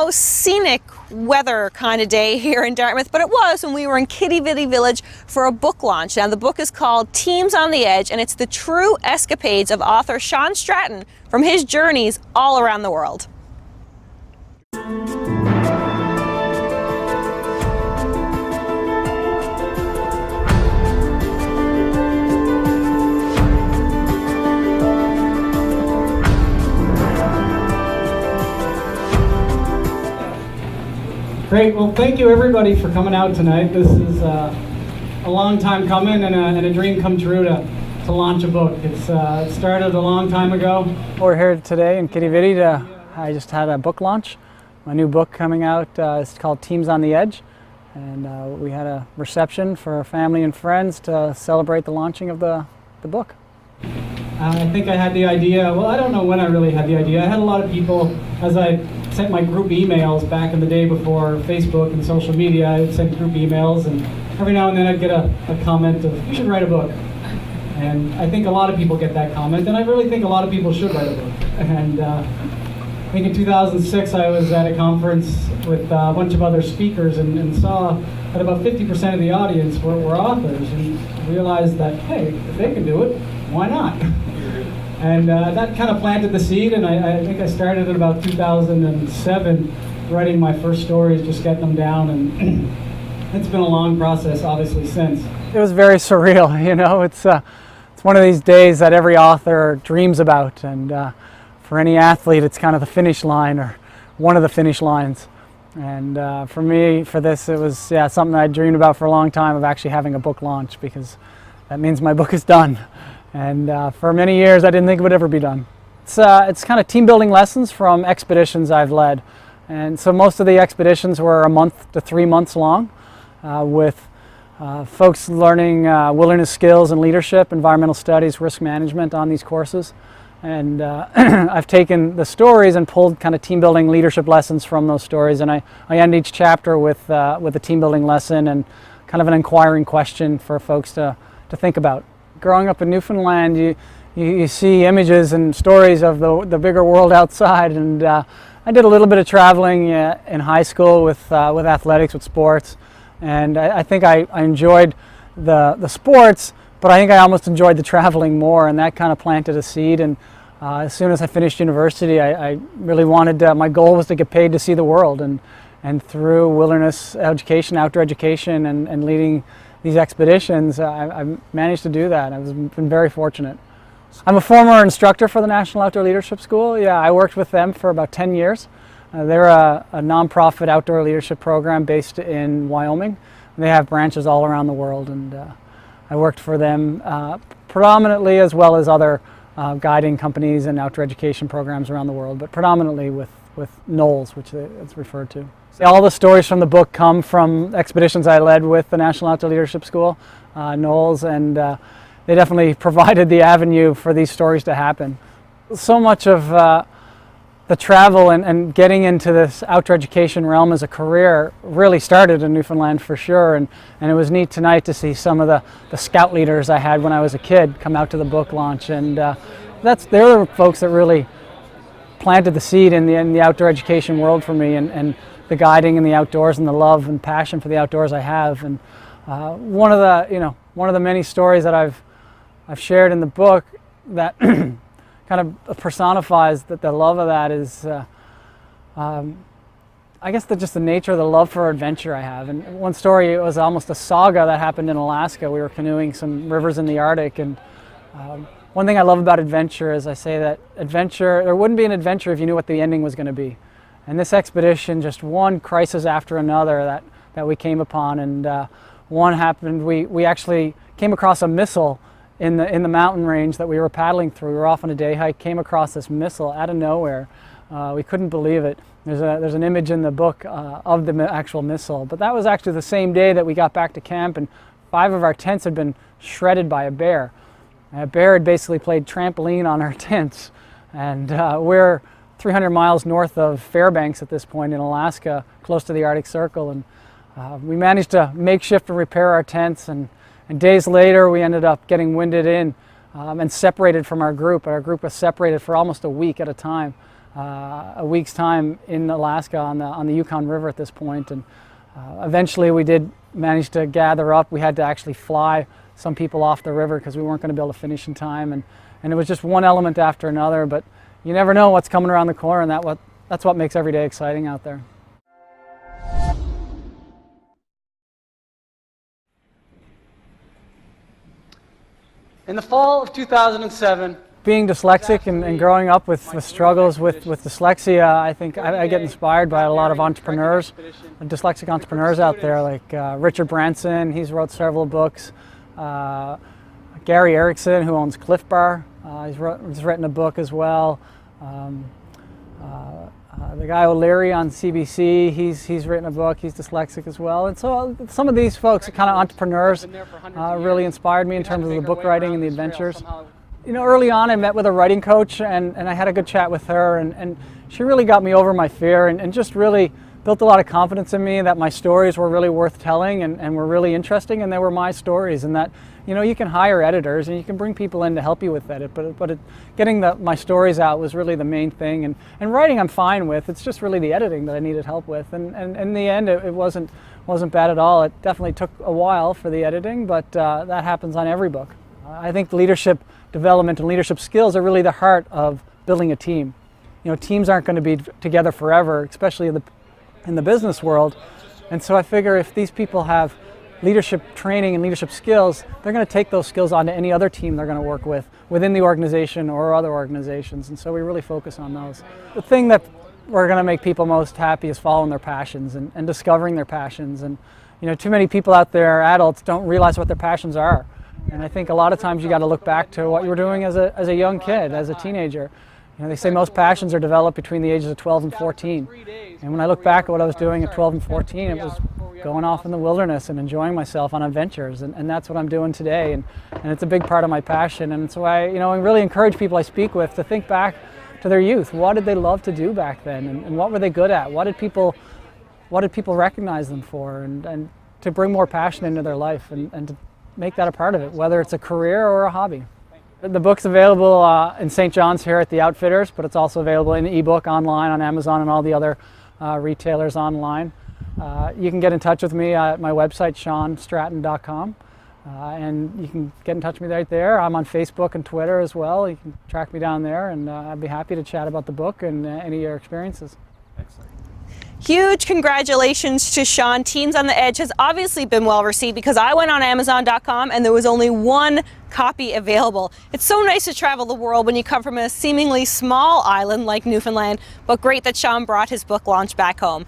most scenic weather kind of day here in Dartmouth, but it was when we were in Quidi Vidi Village for a book launch. Now the book is called Teams on the Edge, and it's the true escapades of author Sean Stratton from his journeys all around the world. Great. Well, thank you everybody for coming out tonight. This is a long time coming and a dream come true to launch a book. It started a long time ago. We're here today in Quidi Vidi. I just had a book launch. My new book coming out is called Teams on the Edge. And we had a reception for family and friends to celebrate the launching of the book. I think I had the idea, well, I don't know when I really had the idea. I had a lot of people, as I sent my group emails back in the day before Facebook and social media, I would send group emails, and every now and then I'd get a comment of, you should write a book. And I think a lot of people get that comment, and I really think a lot of people should write a book. And I think in 2006 I was at a conference with a bunch of other speakers and saw that about 50% of the audience were authors, and realized that, hey, if they can do it, why not? And that kind of planted the seed, and I think I started in about 2007 writing my first stories, just getting them down, and it's been a long process, obviously, since. It was very surreal, you know. It's one of these days that every author dreams about, and for any athlete, it's kind of the finish line, or one of the finish lines. And for me, for this, it was something I dreamed about for a long time, of actually having a book launch, because that means my book is done. And for many years, I didn't think it would ever be done. It's kind of team building lessons from expeditions I've led. And so most of the expeditions were a month to 3 months long, with folks learning wilderness skills and leadership, environmental studies, risk management on these courses. And I've taken the stories and pulled kind of team building leadership lessons from those stories. And I end each chapter with a team building lesson and kind of an inquiring question for folks to think about. Growing up in Newfoundland, you see images and stories of the bigger world outside, and I did a little bit of traveling in high school with athletics, with sports, and I think I enjoyed the sports, but I think I almost enjoyed the traveling more, and that kind of planted a seed. And as soon as I finished university, I really wanted my goal was to get paid to see the world, and through wilderness education, outdoor education, and leading these expeditions, I managed to do that. I've been very fortunate. I'm a former instructor for the National Outdoor Leadership School. Yeah, I worked with them for about 10 years. They're a nonprofit outdoor leadership program based in Wyoming. They have branches all around the world, and I worked for them predominantly, as well as other guiding companies and outdoor education programs around the world, but predominantly with NOLS, which it's referred to. All the stories from the book come from expeditions I led with the National Outdoor Leadership School, NOLS, and they definitely provided the avenue for these stories to happen. So much of the travel and getting into this outdoor education realm as a career really started in Newfoundland for sure, and it was neat tonight to see some of the scout leaders I had when I was a kid come out to the book launch, and they're the folks that really planted the seed in the outdoor education world for me, and the guiding in the outdoors and the love and passion for the outdoors I have. And one of the many stories that I've shared in the book that kind of personifies the love of that is I guess just the nature of the love for adventure I have. And one story, it was almost a saga that happened in Alaska. We were canoeing some rivers in the Arctic, and one thing I love about adventure is I say that there wouldn't be an adventure if you knew what the ending was going to be. And this expedition, just one crisis after another that we came upon, and one happened, we actually came across a missile in the mountain range that we were paddling through. We were off on a day hike, came across this missile out of nowhere. We couldn't believe it. There's an image in the book of the actual missile, but that was actually the same day that we got back to camp, and 5 of our tents had been shredded by a bear. A bear had basically played trampoline on our tents, and we're 300 miles north of Fairbanks at this point in Alaska, close to the Arctic Circle, and we managed to makeshift and repair our tents, and days later we ended up getting winded in and separated from our group. Our group was separated for almost a week at a time. a week's time in Alaska on the Yukon River at this point, and eventually we did manage to gather up. We had to actually fly some people off the river because we weren't going to be able to finish in time, and it was just one element after another, but you never know what's coming around the corner, and that's what makes every day exciting out there. In the fall of 2007, being dyslexic and growing up with struggles with dyslexia, I think I get inspired by a lot of entrepreneurs, dyslexic entrepreneurs out there, like Richard Branson. He's wrote several books. Gary Erickson, who owns Cliff Bar, he's written a book as well. The guy O'Leary on CBC, he's written a book. He's dyslexic as well. And so some of these folks, kind of entrepreneurs, really inspired me in terms of the book writing and the adventures. You know, early on I met with a writing coach, and I had a good chat with her, and she really got me over my fear and just really built a lot of confidence in me that my stories were really worth telling and were really interesting, and they were my stories, and that, you know, you can hire editors and you can bring people in to help you with edit, but getting my stories out was really the main thing, and writing I'm fine with. It's just really the editing that I needed help with, and in the end it wasn't bad at all. It definitely took a while for the editing, but that happens on every book. I think leadership development and leadership skills are really the heart of building a team. You know, teams aren't going to be together forever, especially in the business world, and so I figure if these people have leadership training and leadership skills, they're going to take those skills onto any other team they're going to work with within the organization or other organizations, and so we really focus on those. The thing that we're going to make people most happy is following their passions and discovering their passions, and you know, too many people out there, adults, don't realize what their passions are. And I think a lot of times you got to look back to what you were doing as a young kid, as a teenager. You know, they say most passions are developed between the ages of 12 and 14. And when I look back at what I was doing at 12 and 14, it was going off in the wilderness and enjoying myself on adventures. And that's what I'm doing today. And it's a big part of my passion. And so I really encourage people I speak with to think back to their youth. What did they love to do back then? And what were they good at? What did people recognize them for? And to bring more passion into their life and to make that a part of it, whether it's a career or a hobby. The book's available in St. John's here at the Outfitters, but it's also available in ebook online on Amazon and all the other retailers online. You can get in touch with me at my website, SeanStratton.com, and you can get in touch with me right there. I'm on Facebook and Twitter as well. You can track me down there, and I'd be happy to chat about the book and any of your experiences. Excellent. Huge congratulations to Sean. Teens on the Edge has obviously been well received because I went on Amazon.com and there was only one copy available. It's so nice to travel the world when you come from a seemingly small island like Newfoundland, but great that Sean brought his book launch back home.